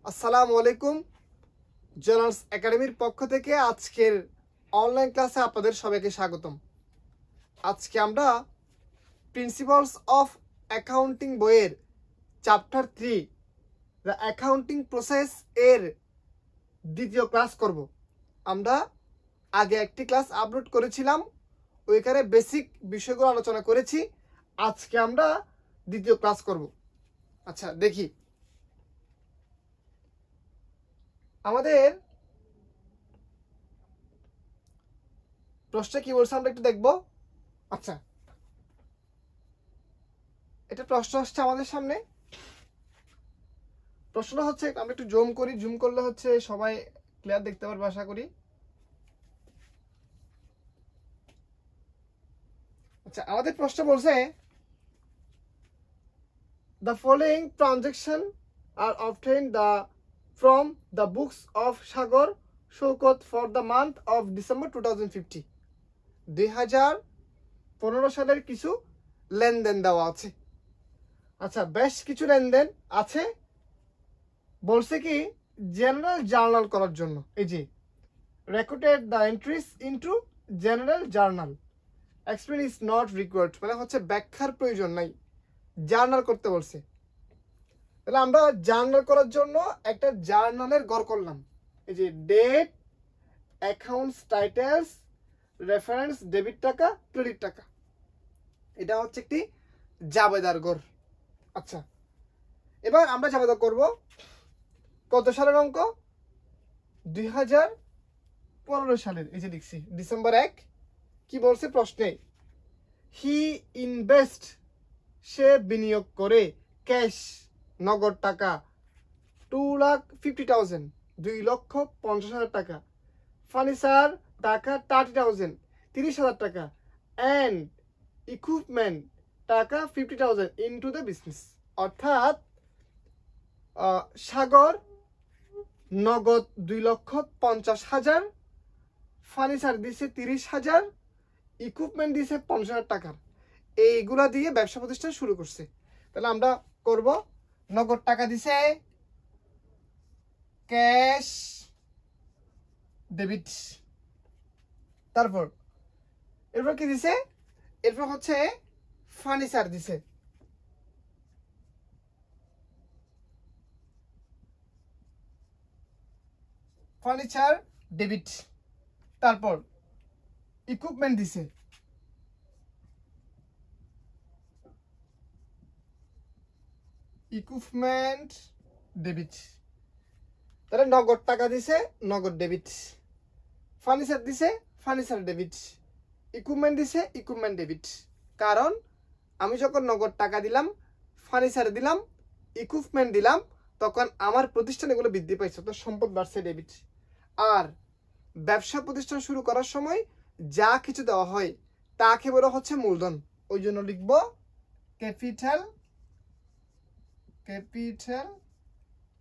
আসসালামু আলাইকুম। জোনালস একাডেমির পক্ষ থেকে আজকের অনলাইন ক্লাসে আপনাদের সবাইকে স্বাগতম। আজকে আমরা প্রিন্সিপালস অফ অ্যাকাউন্টিং বইয়ের চ্যাপ্টার 3 দ্য অ্যাকাউন্টিং প্রসেস এর দ্বিতীয় ক্লাস করব। আমরা আগে একটি ক্লাস আপলোড করেছিলাম, ওইখানে বেসিক বিষয়গুলো আলোচনা করেছি। আজকে আমরা দ্বিতীয় ক্লাস করব। আচ্ছা, দেখি আমাদের প্রশ্নে কি বলছে, আমরা একটু দেখব। আচ্ছা, এটা প্রশ্ন আসছে আমাদের সামনে। প্রশ্ন হচ্ছে, আমরা একটু জুম করি, জুম করলে হচ্ছে সবাই ক্লিয়ার দেখতে পারবে আশা করি। আচ্ছা, আমাদের প্রশ্ন বলছে the following transaction are obtained from the books of Sagar Shaukat for the month of December 2050। 2015 সালের কিছু লেনদেন দেওয়া আছে। আচ্ছা, বেশ কিছু লেনদেন আছে। বলছে কি জেনারেল জার্নাল করার জন্য, এই যে recorded the entries into general journal, explain is not required, মানে হচ্ছে ব্যাখ্যার প্রয়োজন নাই, জার্নাল করতে বলছে। তাহলে আমরা জার্নাল করার জন্য একটা জার্নালের গড় করলাম। এই যে date, accounts, titles, reference, debit টাকা, ক্রেডিট টাকা, এটা হচ্ছে একটি জাবেদার গড়। আচ্ছা, এবার আমরা জাবেদা করব কত সালের অঙ্ক? 2015 সালের। এই যে লিখছি ডিসেম্বর 1। কি বলছে প্রশ্নে? হি ইনভেস্ট, সে বিনিয়োগ করে, ক্যাশ, নগদ টাকা, 2,50,000, 2,50,000 টাকা, ফার্নিচার টাকা 30,000, 30,000 টাকা, অ্যান্ড ইকুইপমেন্ট টাকা 50,000 ইনটু দ্য বিজনেস। অর্থাৎ সাগর নগদ 2,50,000, ফার্নিচার দিছে 30,000, ইকুইপমেন্ট দিছে 50,000 টাকার, এইগুলা দিয়ে ব্যবসা প্রতিষ্ঠান শুরু করছে। তাহলে আমরা করব, নগদ টাকা দিছে ক্যাশ, ডেবিট। তারপর এরপর কি দিছে? এরপর হচ্ছে ফার্নিচার দিছে, ফার্নিচার ডেবিট। তারপর ইকুইপমেন্ট দিছে, ইকুইপমেন্ট ডেবিট। তাহলে নগদ টাকা দিছে, নগদ ডেবিট, ফার্নিচার দিছে, ফার্নিচার ডেবিট, ইকুইপমেন্ট দিছে, ইকুইপমেন্ট ডেবিট। কারণ আমি যখন নগদ টাকা দিলাম, ফার্নিচার দিলাম, ইকুইপমেন্ট দিলাম, তখন আমার প্রতিষ্ঠান এগুলো বৃদ্ধি পাইছে, তো সম্পদ বাড়ছে, ডেবিট। আর ব্যবসা প্রতিষ্ঠান শুরু করার সময় যা কিছু দেওয়া হয় তাকে বলা হচ্ছে মূলধন, ওই জন্য লিখবো ক্যাপিটাল, ক্যাপিটাল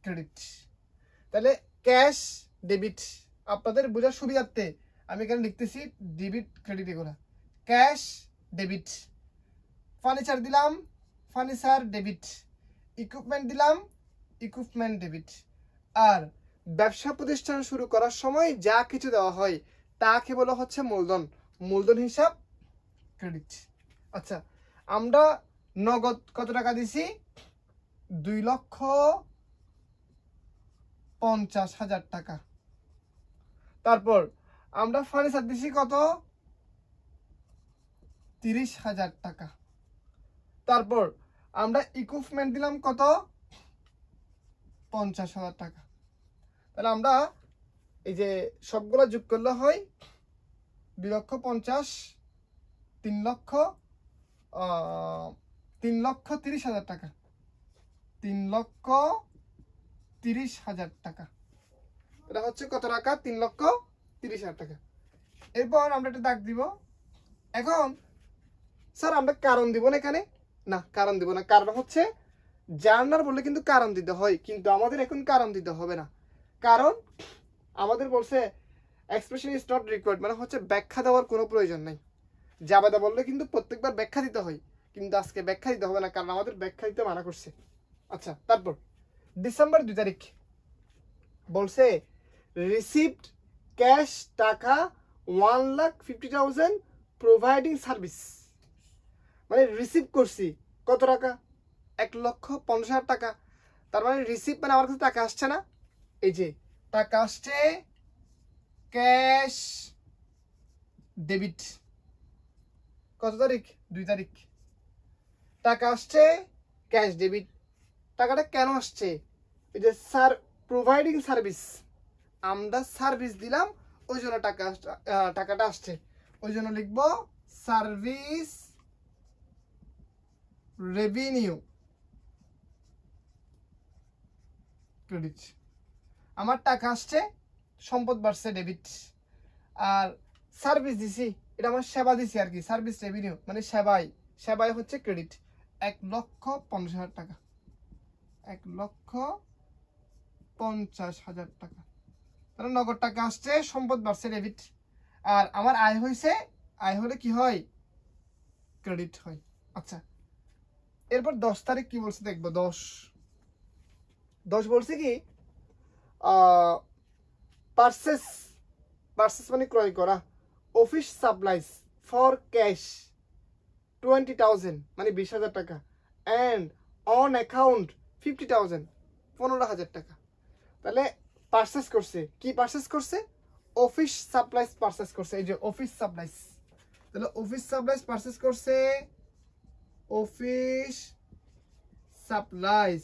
ক্রেডিট। তাহলে ক্যাশ, ডেবিট, আপনাদের বোঝার সুবিধার্থে আমি এখানে লিখতেছি ডেবিট ক্রেডিট, এগুলো ক্যাশ, ডেবিট। ফার্নিচার দিলাম, ফার্নিচার ডেবিট, ইকুইপমেন্ট দিলাম, ইকুইপমেন্ট ডেবিট। আর ব্যবসা প্রতিষ্ঠান শুরু করার সময় যা কিছু দেওয়া হয় তাকে বলা হচ্ছে মূলধন, মূলধন হিসাব ক্রেডিট। আচ্ছা, আমরা নগদ কত টাকা দিছি? 2,50,000 টাকা। তারপর আমরা ফার্নিচার দিছি কত? 30,000 টাকা। তারপর আমরা ইকুইপমেন্ট দিলাম কত? 50,000 টাকা। তাহলে আমরা এই যে সবগুলো যোগ করলে হয় 2,50,000, 3,30,000 টাকা, 3,30,000 টাকা। এটা হচ্ছে কত টাকা? 3,30,000 টাকা। এরপর আমরা একটা দাগ দিব। এখন স্যার আমরা কারণ দিব না এখানে? না, কারণ দিব না। কারণ হচ্ছে জার্নাল বললে কিন্তু কারণ দিতে হয়, কিন্তু আমাদের এখন কারণ দিতে হবে না। কারণ আমাদের বলছে এক্সপ্রেশন ইজ নট রিকোয়ার্ড, মানে হচ্ছে ব্যাখ্যা দেওয়ার কোনো প্রয়োজন নাই। জাবেদা বললে কিন্তু প্রত্যেকবার ব্যাখ্যা দিতে হয়, কিন্তু আজকে ব্যাখ্যা দিতে হবে না, কারণ আমাদের ব্যাখ্যা দিতে মানা করছে। আচ্ছা, তারপর ডিসেম্বর 2 তারিখ বলছে রিসিভড ক্যাশ টাকা 1,50,000 প্রোভাইডিং সার্ভিস, মানে রিসিভ করছি কত টাকা, 1,50,000 টাকা। তার মানে রিসিভ মানে আমার কাছে টাকা আসছে না, এই যে টাকা আসছে ক্যাশ ডেবিট, কত তারিখ, 2 তারিখ টাকা আসছে ক্যাশ ডেবিট। টাকাটা কেন আসছে, এই যে স্যার প্রোভাইডিং সার্ভিস, আমরা সার্ভিস দিলাম ওই জন্য টাকাটা আসছে, ওই জন্য লিখবো সার্ভিস রেভিনিউ ক্রেডিট। আমার টাকা আসছে, সম্পদ বাড়ছে ডেবিট, আর সার্ভিস দিছি এটা আমার সেবা দিছি আর কি, সার্ভিস রেভিনিউ মানে সেবায় হচ্ছে ক্রেডিট 1,50,000 টাকা, 1,50,000 টাকা। তাহলে নগদ টাকা আসছে, সম্পদ বাড়ছে ডেবিট, আর আমার আয় হয়েছে, আয় হলে কি হয়, ক্রেডিট হয়। আচ্ছা এরপর 10 তারিখ কি বলছে দেখবো। 10 বলছে কি পারচেস মানে ক্রয় করা, অফিস সাপ্লাইজ ফর ক্যাশ 20,000 মানে 20,000 টাকা, অ্যান্ড অন অ্যাকাউন্ট 50,000 15,000 টাকা। তাহলে পারচেস করছে, কি পারচেস করছে, অফিস সাপ্লাইজ পারচেস করছে, এই যে অফিস সাপ্লাইজ। তাহলে অফিস সাপ্লাইজ পারচেস করছে, office supplies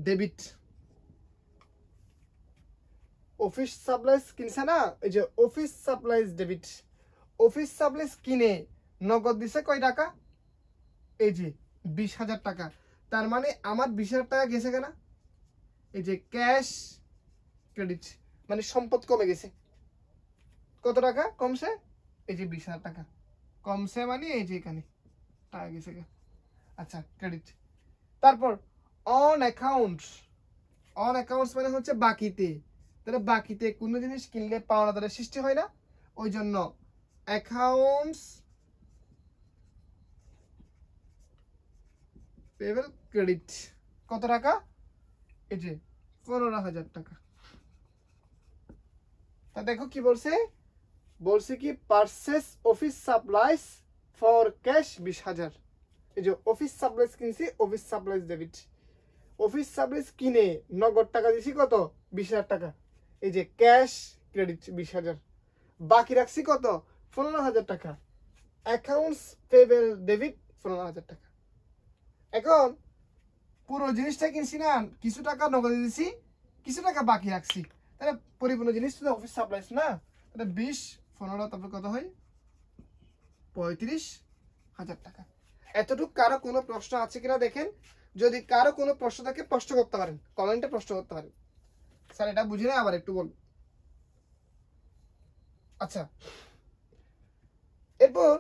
debit, office supplies কিনছে না, এই যে office supplies debit. Office supplies কিনে নগদ দিছে কয় টাকা, এই যে 20,000 টাকা। তার মানে আমার 20,000 টাকা গেছে কেনা, এই যে ক্যাশ ক্রেডিট মানে সম্পদ কমে গেছে, কত টাকা কমছে, এই যে 20,000 টাকা কমছে, মানে এই যে এখানে টাকা গেছে। আচ্ছা ক্রেডিট। তারপর অন অ্যাকাউন্টস, অন অ্যাকাউন্টস মানে হচ্ছে বাকিতে, তাহলে বাকিতে কোনো জিনিস কিনলে পাওনাদারের সৃষ্টি হয় না, ওই জন্য অ্যাকাউন্টস পেয়েবল ক্রেডিট, কত টাকা, এই যে 15,000 টাকা। তা দেখো কি বলছে, বলছে কি purchase office supplies for cash 20,000, এই যে অফিস সাপ্লাইজ কিনছি, office supplies debit. Office supplies কিনে নগদ টাকা দিছি কত, 20,000 টাকা, এই যে ক্যাশ ক্রেডিট 20,000, বাকি রাখছি কত, 15,000 টাকা, অ্যাকাউন্টস পেয়েবল ডেবিট 15,000 টাকা। এখন পুরো জিনিসটা কিনছি না, কিছু টাকা নগদে দিছি, কিছু টাকা বাকি রাখছি, তাহলে পরিপূর্ণ জিনিস তো অফিস সাপ্লাইজ না, তাহলে 20 15 তারপর কত হয়, 35,000 টাকা। এতটুকু কারো কোনো প্রশ্ন আছে কিনা দেখেন, যদি কারো কোনো প্রশ্ন থাকে প্রশ্ন করতে পারেন, কমেন্টে প্রশ্ন করতে পারেন, স্যার এটা বুঝি না আবার একটু বল। আচ্ছা এরপর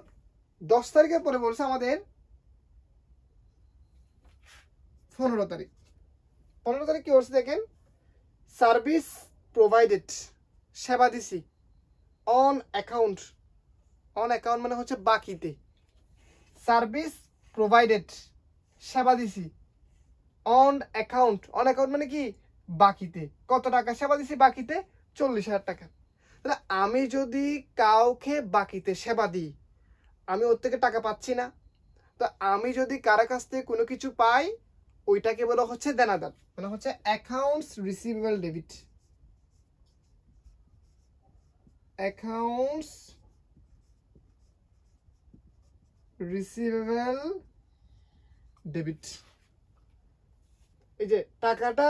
10 তারিখের পরে বলছে আমাদের 15 তারিখ। 15 তারিখ কি বলছে দেখেন, সার্ভিস প্রোভাইডেড সেবা দিছি, অন অ্যাকাউন্ট, অন অ্যাকাউন্ট মানে হচ্ছে বাকিতে, সার্ভিস প্রোভাইডেড সেবা দিছি, অন অ্যাকাউন্ট, অন অ্যাকাউন্ট মানে কি বাকিতে, কত টাকা সেবা দিছি বাকিতে, 40,000 টাকা। তাহলে আমি যদি কাউকে বাকিতে সেবা দিই, আমি ওর থেকে টাকা পাচ্ছি না, তো আমি যদি কারো কাছ থেকে কোনো কিছু পাই, ওইটাকে বলা হচ্ছে দেনাদার, মানে হচ্ছে accounts receivable debit, accounts receivable debit. এই যে টাকাটা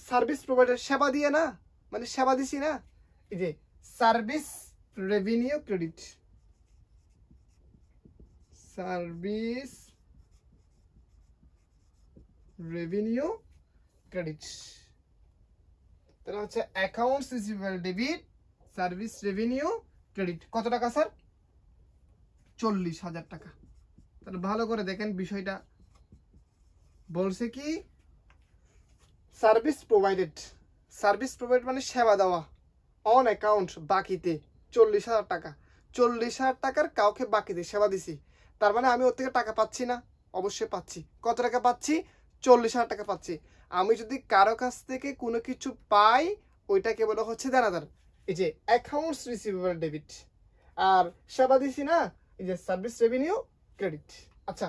সার্ভিস প্রোভাইডার সেবা দিয়ে না, মানে সেবা দিছি না, এই যে service revenue credit, service revenue credit. তাহলে হচ্ছে accounts receivable debit, service revenue credit, কত টাকা স্যার, 40,000 টাকা। তাহলে ভালো করে দেখেন বিষয়টা, বলছে কি সার্ভিস প্রোভাইডেড, সার্ভিস প্রোভাইড মানে সেবা দেওয়া, অন অ্যাকাউন্ট বাকিতে 40,000 টাকা, 40,000 টাকার কাউকে বাকিতে সেবা দিছি, তার মানে আমি ওর থেকে টাকা পাচ্ছি না, অবশ্যই পাচ্ছি, কত টাকা পাচ্ছি, 40,000 টাকা পাচ্ছি। আমি যদি কারো কাছ থেকে কোনো কিছু পাই ওইটাকে বলা হচ্ছে দেনাদার। এই যে অ্যাকাউন্টস রিসিভেবল ডেবিট, আর সেবা দিছি না, এই যে সার্ভিস রেভিনিউ ক্রেডিট। আচ্ছা,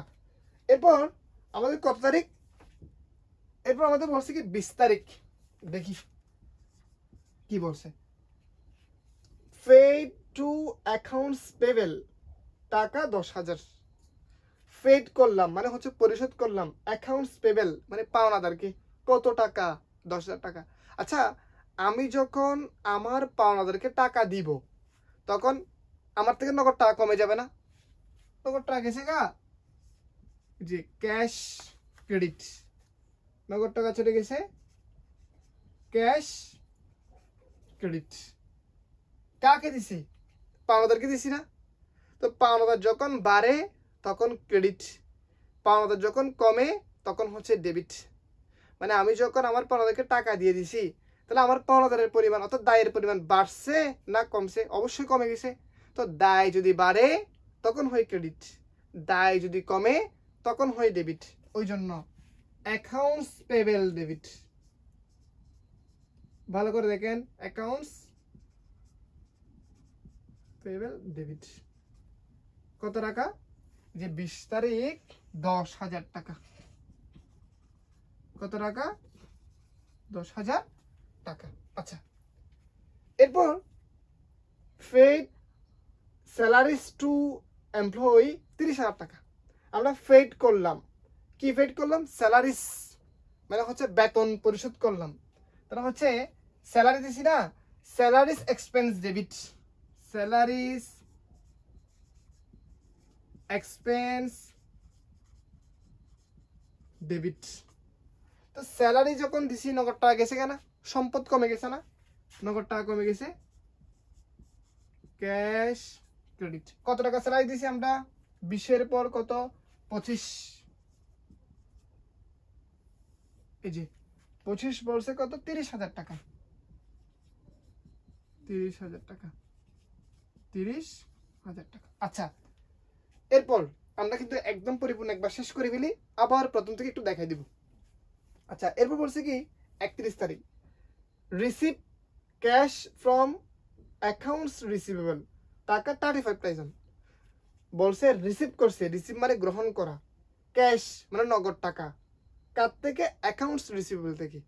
এরপর আমাদের কত তারিখ? এরপর আমাদের বলছে কি 20 তারিখ। দেখি কি বলছে। পেড টু অ্যাকাউন্টস পেবেল, টাকা 10,000 পেড করলাম মানে হচ্ছে পরিশোধ করলাম, অ্যাকাউন্টস পেবেল মানে পাওনাদারকে কত টাকা? 10,000 টাকা। আচ্ছা, আমি যখন আমার পাওনাদারকে টাকা দিব তখন আমার থেকে নগদ টাকা কমে যাবে না? নগদ টাকা গেছে গা, যে ক্যাশ ক্রেডিট, নগদ টাকা চলে গেছে, ক্যাশ ক্রেডিট। কাকে দিছি? পাওনাদারকে দিছি না? তো পাওনাদার যখন বাড়ে তখন ক্রেডিট, পাওনাদার যখন কমে তখন হচ্ছে ডেবিট। মানে আমি যখন আমার পাওনাদারকে টাকা দিয়ে দিছি তাহলে আমার পাওনাদারের পরিমাণ অর্থাৎ দায়ের পরিমাণ বাড়ছে না কমছে? অবশ্যই কমে গেছে। তো দায় যদি বাড়ে তখন হয় ক্রেডিট, দায় যদি কমে তখন হয় ডেবিট। ওই জন্য অ্যাকাউন্টস পেবেল ডেবিট। ভালো করে দেখেন, অ্যাকাউন্টস পেবেল ডেবিট কত টাকা? যে 20 তারিখ 10,000 টাকা। কত টাকা? 10,000 টাকা। আচ্ছা, এরপর পেড স্যালারিজ টু এমপ্লয়ি 30,000 টাকা। আমরা পেড করলাম, কি পেড করলাম? স্যালারিজ মানে হচ্ছে বেতন পরিশোধ করলাম। তাহলে হচ্ছে স্যালারি দিছি না, salaries expense debit, salaries expense debit. তো স্যালারি যখন দিছি নগদ টাকা গেছে কেনা, সম্পদ কমে গেছে না, নগদ টাকা কমে গেছে, ক্যাশ ক্রেডিট। কত টাকা স্যালারি দিছি আমরা? 20-এর পর কত? 25। এই যে 25 বলছে কত? 30,000 টাকা, 30,000 টাকা, 30,000 টাকা। আচ্ছা, এরপর আমরা কিন্তু একদম পরিপূর্ণ একবার শেষ করে ফেলি, আবার প্রথম থেকে একটু দেখাই দিব। আচ্ছা, এরপর বলছে কি 31 তারিখ receive cash from accounts receivable, টাকা 35,000 বলছে রিসিভ করছে, রিসিভ মানে গ্রহণ করা, ক্যাশ মানে নগদ টাকা, কার থেকে? অ্যাকাউন্টস রিসিভেবল থেকে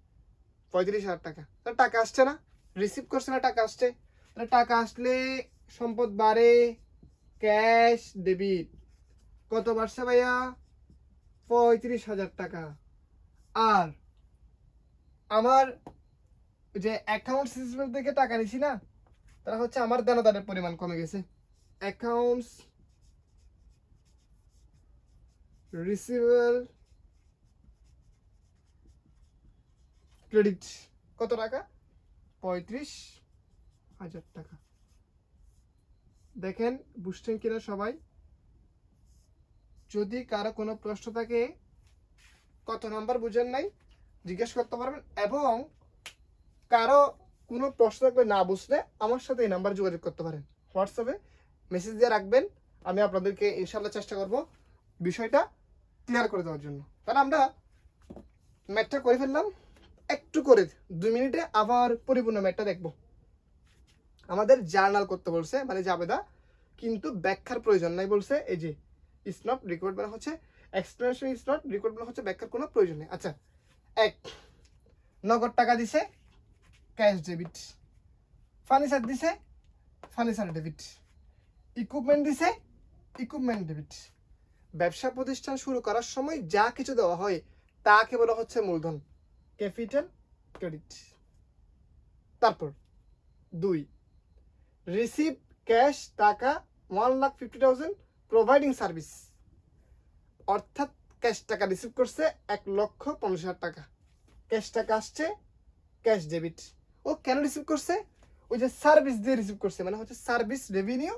35,000 টাকা। তাহলে টাকা আসছে না, রিসিভ করছে না, টাকা আসছে। তাহলে টাকা আসলে সম্পদ বাড়ে, ক্যাশ ডেবিট। কত বাড়ছে ভাইয়া? 35,000 টাকা। আর আমার যে অ্যাকাউন্টস রিসিভেবল থেকে টাকা নিছি না, তাহলে হচ্ছে আমার দেনাদারের পরিমাণ কমে গেছে, অ্যাকাউন্টস রিসিভেবল ক্রেডিট কত টাকা? 35,000 টাকা। দেখেন বুঝছেন কিনা সবাই? যদি কারো কোনো প্রশ্ন থাকে, কত নাম্বার বুঝেন নাই জিজ্ঞেস করতে পারবেন, এবং কারো কোনো প্রশ্ন থাকলে না বুঝলে আমার সাথে এই নাম্বার যোগাযোগ করতে পারেন, হোয়াটসঅ্যাপে মেসেজ দিয়ে রাখবেন। আমি আপনাদেরকে ইনশাল্লাহ চেষ্টা করব বিষয়টা ক্লিয়ার করে দেওয়ার জন্য। তাহলে আমরা ম্যাথটা করে ফেললাম, একটু করে 2 মিনিটে আবার পরিপূর্ণ ম্যাথটা দেখব। আমাদের জার্নাল করতে বলছে, মানে জাবেদা, কিন্তু ব্যাখ্যার প্রয়োজন নাই বলছে। এই যে ইজ নট রিকোয়ার্ড মানে হচ্ছে এক্সপ্লেনেশন ইজ নট রিকোয়ার্ড মানে হচ্ছে ব্যাখ্যার কোনো প্রয়োজন নেই। আচ্ছা, এক নগদ টাকা দিছে, ক্যাশ ডেবিট। ফার্নিচার দিছে, ফার্নিচার ডেবিট। ইকুইপমেন্ট দিছে, ইকুইপমেন্ট ডেবিট। ব্যবসা প্রতিষ্ঠান শুরু করার সময় যা কিছু দেওয়া হয় তাকে বলা হচ্ছে মূলধন, ক্যাপিটাল ক্রেডিট। তারপর 2 রিসিভ ক্যাশ টাকা 1,50,000 প্রোভাইডিং সার্ভিস, অর্থাৎ ক্যাশ টাকা রিসিভ করছে 1,50,000 টাকা, ক্যাশ টাকা আসছে, ক্যাশ ডেবিট। ও কেন রিসিভ করছে? ওই যে সার্ভিস দিয়ে রিসিভ করছে, মানে হচ্ছে সার্ভিস রেভিনিউ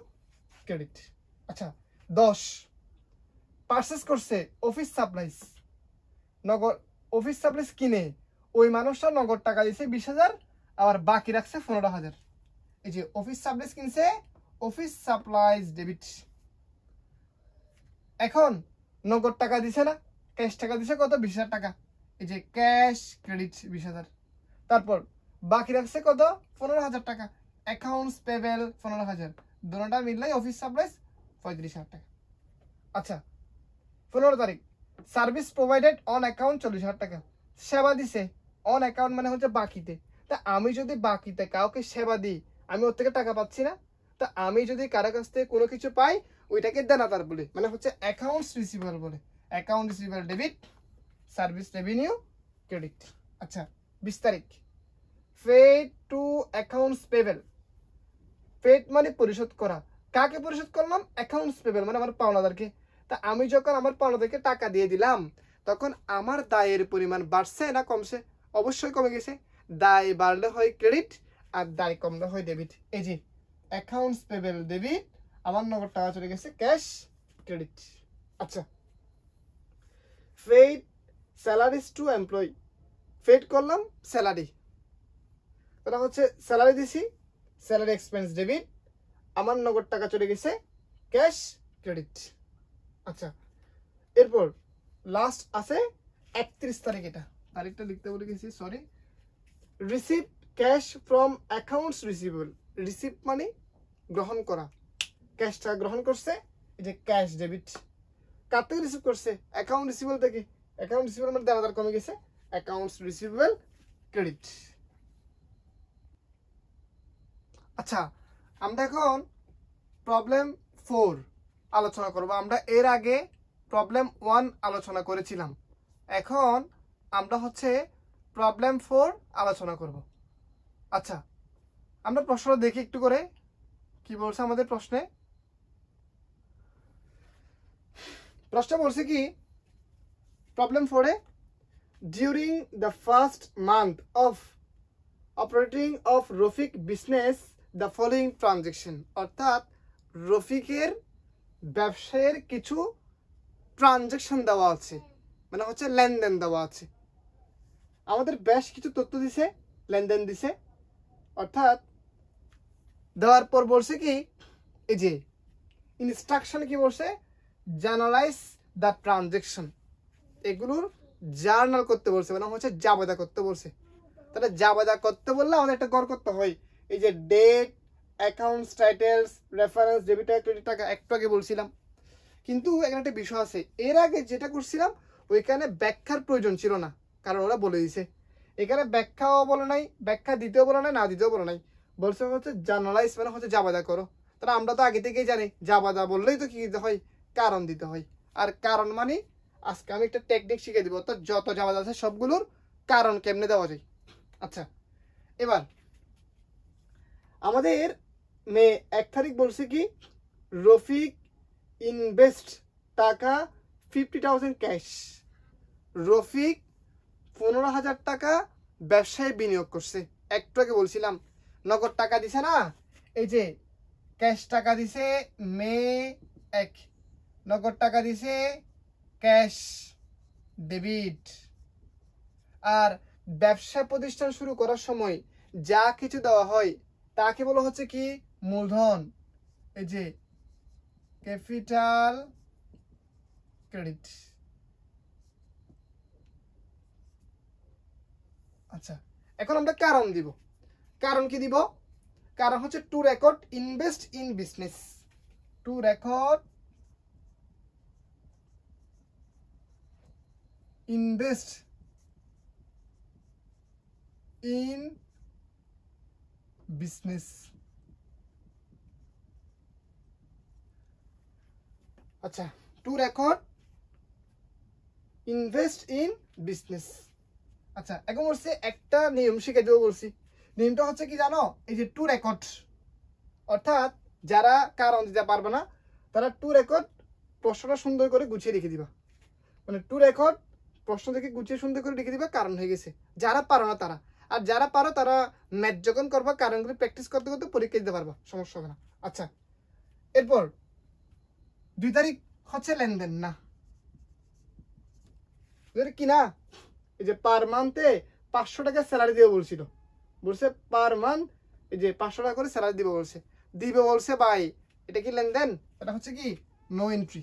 ক্রেডিট। আচ্ছা, 10 পারচেস করছে অফিস সাপ্লাইজ, নগদ অফিস সাপ্লাইজ কিনে ওই মানুষটা নগদ টাকা দিয়েছে 20,000, আবার বাকি রাখছে 15,000। এই যে অফিস সাপ্লাইজ কিনছে, অফিস সাপ্লাইজ ডেবিট। এখন নগদ টাকা দিছে না, ক্যাশ টাকা দিছে কত? 20,000 টাকা। এই যে ক্যাশ ক্রেডিট 20,000। তারপর বাকি রাখছে কত 15,000 টাকা, অ্যাকাউন্টস পেবেল 15,000, দুটোটা মিললেই অফিস সাপ্লাইজ 35,000 টাকা। আচ্ছা 15 তারিখ সার্ভিস প্রোভাইডেড অন অ্যাকাউন্ট 40,000 টাকা, সেবা দিছে অন অ্যাকাউন্ট মানে হচ্ছে বাকিতে। তা আমি যদি বাকিতে কাউকে সেবা দিই আমি ওর থেকে টাকা পাচ্ছি না। তা আমি যদি কারো কাছ থেকে কোনো কিছু পাই ওইটাকে দেনাদার বলে, মানে হচ্ছে অ্যাকাউন্টস রিসিভেবল বলে। Account receivable debit, service revenue credit. আচ্ছা 20 তারিখ paid to accounts payable. Paid মানে পরিশোধ করা, কাকে পরিশোধ করলাম অ্যাকাউন্টস পেবেল মানে আমার পাওনাদারকে। তা আমি যখন আমার পাওনাদারকে টাকা দিয়ে দিলাম তখন আমার দায়ের পরিমাণ বাড়ছে না কমছে? অবশ্যই কমে গেছে। দায় বাড়লে হয় ক্রেডিট আর দায় কমলে হয় ডেবিট। এই যে অ্যাকাউন্টস পেবেল ডেবিট, আমার নগদ টাকা চলে গেছে ক্যাশ ক্রেডিট। আচ্ছা paid salaries to employee, paid করলাম স্যালারি, এটা হচ্ছে স্যালারি দিছি, স্যালারি এক্সপেন্স ডেবিট, আমার নগদ টাকা চলে গেছে ক্যাশ ক্রেডিট। আচ্ছা এরপর লাস্ট আছে 31 তারিখ, এটা তারিখটা লিখতে বলে গেছি sorry. Receive cash from accounts receivable, receive মানে গ্রহণ করা, ক্যাশ টাকা গ্রহণ করছে এই যে ক্যাশ ডেবিট। কার থেকে রিসিভ করছে? অ্যাকাউন্ট রিসিভেবল থেকে। অ্যাকাউন্ট রিসিভেবল মানে দেনাদার কমে গেছে, অ্যাকাউন্টস রিসিভেবল ক্রেডিট। আচ্ছা আমরা এখন প্রবলেম 4 আলোচনা করব। আমরা এর আগে প্রবলেম 1 আলোচনা করেছিলাম, এখন আমরা হচ্ছে প্রবলেম 4 আলোচনা করব। আচ্ছা আমরা প্রশ্নটা দেখি একটু করে কি বলছে আমাদের প্রশ্নে। প্রশ্ন বলছে কি প্রবলেম 4-এ, during the first month of operating of Rafiq business the following transaction, অর্থাৎ রফিকের ব্যবসায়ের কিছু ট্রানজেকশন দেওয়া আছে, মানে হচ্ছে লেনদেন দেওয়া আছে। আমাদের বেশ কিছু তথ্য দিছে, লেনদেন দিছে, অর্থাৎ দেওয়ার পর বলছে কি এই যে ইনস্ট্রাকশন কি বলছে, জার্নালাইজ দ্য ট্রানজেকশন, এগুলোর জার্নাল করতে বলছে, মানে হচ্ছে জাবেদা করতে বলছে। তাহলে জাবেদা করতে বললে আমাদের একটা গড় করতে হয়, এই যে date, accounts titles, reference, debit credit টাকা একটু আগে বলছিলাম। কিন্তু এখানে একটা বিষয় আছে, এর আগে যেটা করছিলাম ওইখানে ব্যাখ্যার প্রয়োজন ছিল না, কারণ ওরা বলে দিছে। এখানে ব্যাখ্যাও বলে নাই, ব্যাখ্যা দিতেও বলে নাই, না দিতেও বলে নাই, বলছে হচ্ছে জার্নালাইজ মানে হচ্ছে জাবেদা করো। তাহলে আমরা তো আগে থেকেই জানি জাবেদা বললেই তো কি দিতে হয়, কারণ দিতে হয়। আর কারণ মানে আজকে আমি একটা টেকনিক শিখে দিব, অর্থাৎ যত জাবেদা আছে সবগুলোর কারণ কেমনে দেওয়া যায়। আচ্ছা এবার আমাদের মে 1 তারিখ বলছে কি রফিক ইনভেস্ট টাকা 50,000 ক্যাশ, রফিক 15,000 টাকা ব্যবসায় বিনিয়োগ করছে। একটু আগে বলছিলাম নগদ টাকা দিছে না, এই যে ক্যাশ টাকা দিছে মে 1, নগদ টাকা দিছে ক্যাশ ডেবিট। আর ব্যবসা প্রতিষ্ঠান শুরু করার সময় যা কিছু দেওয়া হয় তাকে বলা হচ্ছে কি মূলধন, এই যে ক্যাপিটাল ক্রেডিট। আচ্ছা এখন আমরা কারণ দিব, কারণ কি দিব, কারণ হচ্ছে to record invest in business, to record invest in business. আচ্ছা to record invest in business. আচ্ছা এখন বলছে একটা নিয়ম শিখে দেবো বলছি, নিয়মটা হচ্ছে কি জানো, এই যে টু রেকর্ড, অর্থাৎ যারা কারণ দিতে পারবে না তারা টু রেকর্ড প্রশ্নটা সুন্দর করে গুছিয়ে লিখে দিবা, মানে টু রেকর্ড প্রশ্ন থেকে গুছিয়ে সুন্দর করে লিখে দিবা, কারণ হয়ে গেছে। যারা পারো না তারা, আর যারা পারো তারা ম্যাথ যখন করবা কারণগুলো প্র্যাকটিস করতে করতে পরীক্ষা দিতে পারবা, সমস্যা হবে না। আচ্ছা এরপর 2 তারিখ হচ্ছে লেনদেন না, কি না, এই যে পার মান্থে 500 টাকা স্যালারি দিবে বলছিল, বলছে পার মান্থ এই যে 500 টাকা করে স্যালারি দিবে বলছে, দিবে বলছে ভাই, এটা কি লেনদেন? এটা হচ্ছে কি নো এন্ট্রি।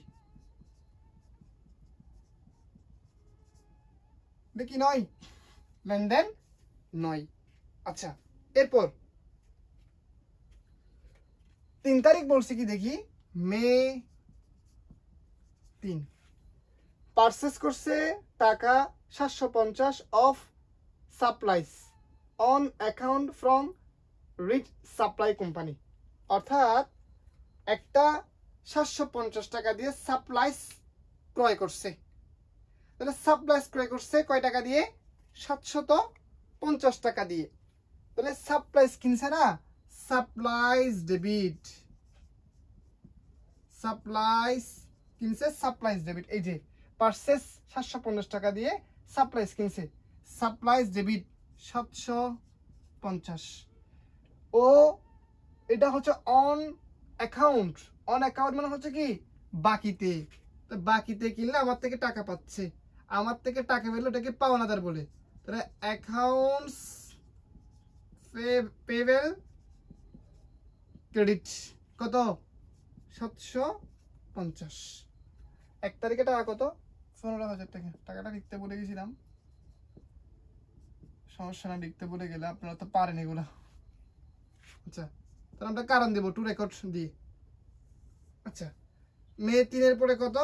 এটা কি নয়? লেনদেন নয়। আচ্ছা, এরপর 3 তারিখ বলছি কি দেখি, মে 3 পারচেস করছে টাকা 750 of supplies on account from read supply company. অর্থাৎ একটা 750 টাকা দিয়ে সাপ্লাইস ক্রয় করছে। তাহলে সাপ্লাইস ক্রয় করছে কয় টাকা দিয়ে? 750 টাকা দিয়ে। তাহলে সাপ্লাইস কিনছে না, সাপ্লাইস ডেবিট, সাপ্লাইস কিনছে, সাপ্লাইস ডেবিট। এই যে পারচেস 750 টাকা দিয়ে সাপ্লাইস কিনছে, সাপ্লাইস ডেবিট 750। ও এটা হচ্ছে অন অ্যাকাউন্ট। অন অ্যাকাউন্ট মানে হচ্ছে কি বাকিতে। তো বাকিতে কিনলে আমার থেকে টাকা পাচ্ছে, আমার থেকে টাকা পেলে ওটাকে পাওনাদার বলে। তাহলে অ্যাকাউন্টস পেবেল ক্রেডিট কত? 750। 1 তারিখে টাকা কত? 15,000 টাকা। টাকাটা লিখতে বলে গেছিলাম, সমস্যা না, লিখতে বলে গেলে আপনারা তো পারেন এগুলা। আচ্ছা, তাহলে আমরা কারণ দেবো টু রেকর্ড দিয়ে। আচ্ছা, মে 3 পরে কত?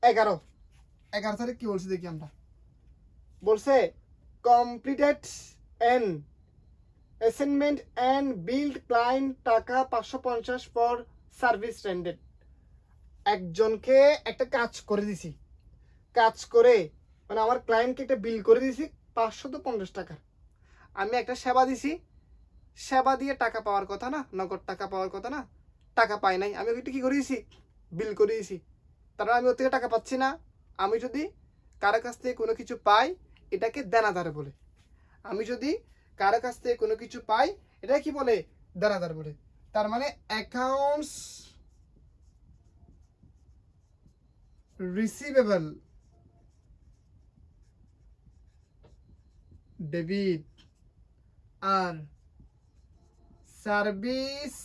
11 তারিখ কি বলছি দেখি আমরা। বলছে completed an assignment and billed client টাকা 550 ফর সার্ভিস রেন্ডেড। একজনকে একটা কাজ করে দিছি, কাজ করে মানে আমার ক্লায়েন্টকে একটা বিল করে দিছি 550 টাকা। আমি একটা সেবা দিছি, সেবা দিয়ে টাকা পাওয়ার কথা না, নগদ টাকা পাওয়ার কথা না, টাকা পাই নাই। আমি ওইটা কি করে দিছি? বিল করে দিয়েছি। তারপর আমি ওর থেকে টাকা পাচ্ছি না। আমি যদি কারো কাছ থেকে কোনো কিছু পাই এটাকে দেনাদার বলে। আমি যদি কারো কাছ থেকে কোনো কিছু পাই এটা কি বলে? দেনাদার বলে। তার মানে অ্যাকাউন্টস রিসিভেবল ডেবিট আর সার্ভিস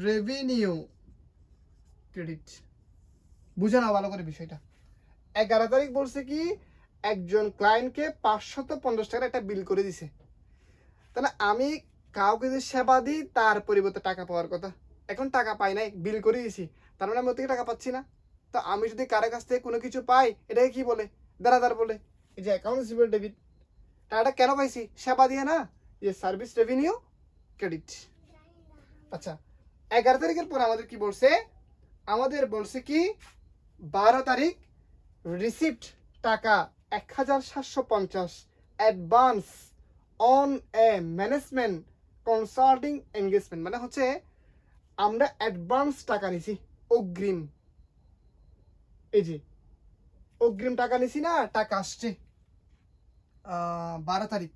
রেভিনিউ ক্রেডিট। বুঝে নাও ভালো করে বিষয়টা। 11 তারিখ বলছে কি একজন ক্লায়েন্টকে 550 টাকার একটা বিল করে দিছে। তাহলে আমি কাউকে যদি সেবা দিই তার পরিবর্তে টাকা পাওয়ার কথা, এখন টাকা পাই নাই, বিল করে দিয়েছি, তার মানে আমি ওর থেকে টাকা পাচ্ছি না। তো আমি যদি কারো কাছ থেকে কোনো কিছু পাই এটাকে কি বলে? দেনাদার বলে। এই যে অ্যাকাউন্ট রিসিভেবল ডেবিট, টাকাটা কেন পাইছি? সেবা দিয়ে না, যে সার্ভিস রেভিনিউ ক্রেডিট। আচ্ছা, 11 তারিখের পর আমাদের কি বলছে? আমাদের বলছে কি 12 তারিখ রিসিপ্ট টাকা 1750 advance on a management consulting engagement. মানে হচ্ছে আমরা অ্যাডভান্স টাকা নিছি, অগ্রিম। এই যে অগ্রিম টাকা নিছি না, টাকা আসছে 12 তারিখ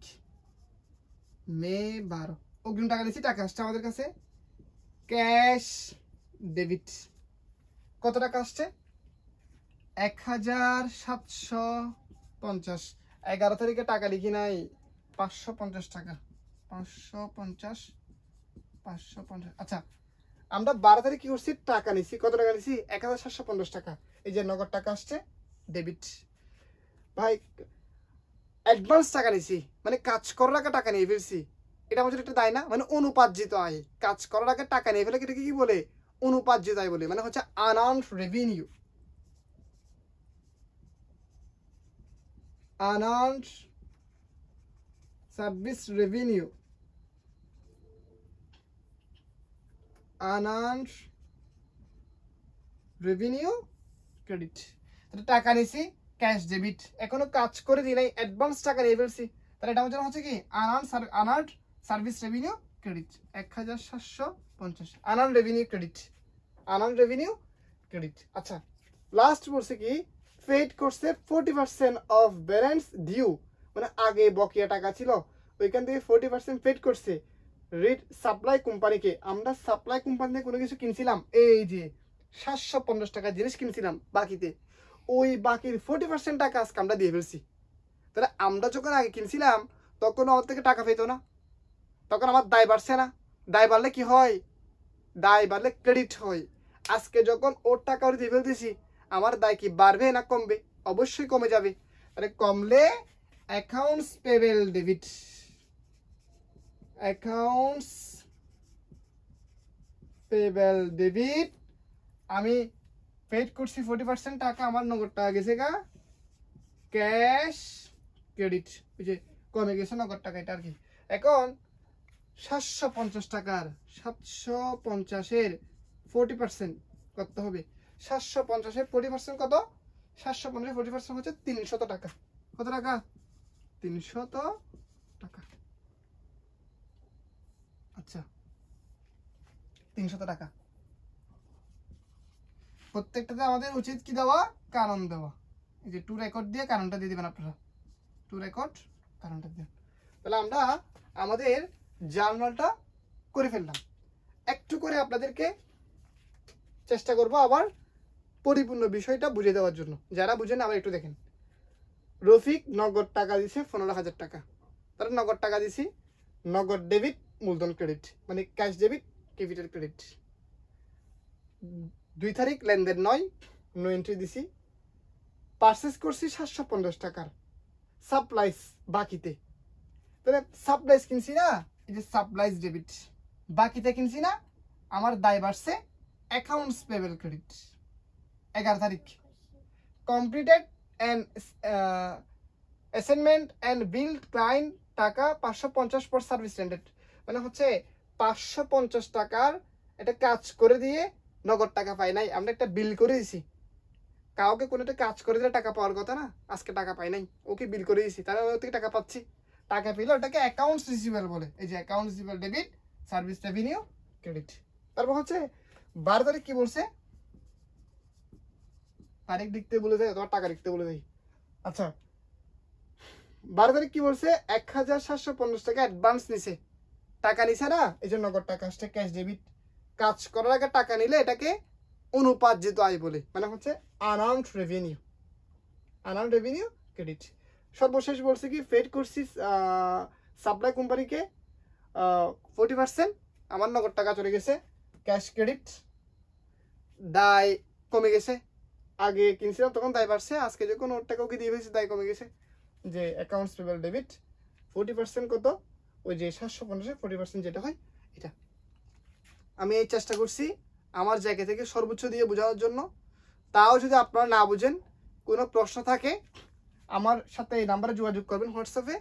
মে 12, অগ্রিম টাকা নিছি, টাকা আসছে আমাদের কাছে, ক্যাশ ডেবিট। কত টাকা আসছে? 1750। 11 তারিখে টাকা লিখি নাই, 550 টাকা, 550। আচ্ছা, আমরা 12 তারিখ কি করছি? টাকা নিছি। কত টাকা নিছি? 1750 টাকা। এই যে নগদ টাকা আসছে, ডেবিট। ভাই অ্যাডভান্স টাকা নিছি মানে কাজ করার আগে টাকা নিয়ে ফেলছি, এটা আমাদের একটা দায় না, মানে অনুপার্জিত আয়। কাজ করার আগে টাকা নিয়ে ফেলে এটাকে কি বলে? অনুপার্জিত আয় বলে। মানে হচ্ছে unearned revenue, unearned service revenue, unearned revenue credit। টাকা নিছি, ক্যাশ ডেবিট, এখনো কাজ করে দিই নাই, অ্যাডভান্স টাকা নিয়ে ফেলছি, তাহলে এটা আমাদের হচ্ছে কি unearned service revenue credit 1750, unearned revenue credit, unearned revenue credit। আচ্ছা, লাস্ট বলছে কি পেড করছে 40% অফ ব্যালেন্স ডিউ, মানে আগে বকেয়া টাকা ছিল ওইখান থেকে 40% পেড করছে রিড সাপ্লাই কোম্পানিকে। আমরা সাপ্লাই কোম্পানি থেকে কোনো কিছু কিনছিলাম, এই যে 750 টাকা জিনিস কিনছিলাম বাকিতে, ওই বাকির 40% টাকা আজকে আমরা দিয়ে ফেলছি। তাহলে আমরা যখন আগে কিনছিলাম তখন আমার থেকে টাকা পেতো না, তখন আমার দায় বাড়ছে না। দায় বাড়লে কি হয়? দায় বাড়লে ক্রেডিট হয়। আজকে যখন ওর টাকা ওর দিয়ে ফেলতেছি, আমার দায় কি বাড়বে না কমবে? অবশ্যই কমে যাবে। তাহলে কমলে accounts payable debit, accounts payable debit, আমি পেড করছি 40% টাকা, আমার নগদ টাকা গেছে গা ক্যাশ ক্রেডিট, ওই যে কমে গেছে নগদ টাকা, এটা আর কি। এখন 750 টাকার 750-এর 40% করতে হবে। 750-এর 40% কত? 750-এর 40% হচ্ছে 300 টাকা। কত টাকা? 300 টাকা। আচ্ছা, 300 টাকা। প্রত্যেকটাতে আমাদের উচিত কি দেওয়া? কারণ দেওয়া। এই যে টু রেকর্ড দিয়ে কারণটা দিয়ে দিবেন আপনারা, টু রেকর্ড কারণটা দিয়ে। তাহলে আমরা আমাদের জার্নালটা করে ফেললাম। একটু করে আপনাদেরকে চেষ্টা করব আবার পরিপূর্ণ বিষয়টা বুঝিয়ে দেওয়ার জন্য। যারা বুঝেন আবার একটু দেখেন। রফিক নগদ টাকা দিছে 15,000 টাকা, তাহলে নগদ টাকা দিছি, নগদ ডেবিট মূলধন ক্রেডিট, মানে ক্যাশ ডেবিট ক্যাপিটাল ক্রেডিট। 2 তারিখ লেনদেন 9, নো এন্ট্রি দিছি। পারচেস করছি 750 টাকার সাপ্লাইস বাকিতে, তাহলে সাপ্লাইস কিনছি না, এই যে সাপ্লাইস ডেবিট, বাকিতে কিনছি না, আমার দায় বাড়ছে অ্যাকাউন্টস পেবেল ক্রেডিট। 11 তারিখ completed and assignment and bill client টাকা 550 ফর সার্ভিস রেন্ডেড, মানে হচ্ছে 550 টাকার একটা কাজ করে দিয়ে নগদ টাকা পাই নাই, আমরা একটা বিল করে দিছি। কাউকে কোনো একটা কাজ করে দিলে টাকা পাওয়ার কথা না, আজকে টাকা পাই নাই, ওকে বিল করে দিছি, তাহলে ওর থেকে টাকা পাচ্ছি। টাকা পেলে ওটাকে অ্যাকাউন্টস রিসিভেবল বলে। এই যে accounts receivable debit, service revenue credit. তারপর হচ্ছে 12 তারিখ কি বলছে? তারিখ লিখতে বলে দেয় অথবা টাকা লিখতে বলে দেয়। আচ্ছা, 12 তারিখ কি বলছে? 1750 টাকা অ্যাডভান্স নিছে, টাকা নিছে না, এই জন্য নগদ টাকা আসছে ক্যাশ ডেবিট। কাজ করার আগে টাকা নিলে এটাকে অনুপার্জিত আয় বলে, মানে হচ্ছে unearned revenue, unearned revenue credit. সর্বশেষ বলছে কি পেড করছি সাপ্লাই কোম্পানিকে 40%, আমার নগদ টাকা চলে গেছে ক্যাশ ক্রেডিট, দায় কমে গেছে। আগে কিনছিলাম তখন দায় বাড়ছে, আজকে যখন ওর টাকা ওকে দিয়ে ফেলছি দায় কমে গেছে। যে অ্যাকাউন্টস পেবেল ডেবিট 40% কত? ওই যে 750-এর 40% যেটা হয় এটা। আমি এই চেষ্টা করছি আমার জায়গা থেকে সর্বোচ্চ দিয়ে বোঝানোর জন্য। তাও যদি আপনারা না বুঝেন, কোনো প্রশ্ন থাকে, আমার সাথে এই নাম্বারে যোগাযোগ করবেন হোয়াটসঅ্যাপে,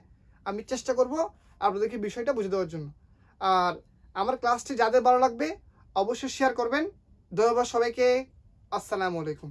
আমি চেষ্টা করব আপনাদেরকে বিষয়টা বুঝে দেওয়ার জন্য। আর আমার ক্লাসটি যাদের ভালো লাগবে অবশ্যই শেয়ার করবেন। ধন্যবাদ সবাইকে, আসসালামু আলাইকুম।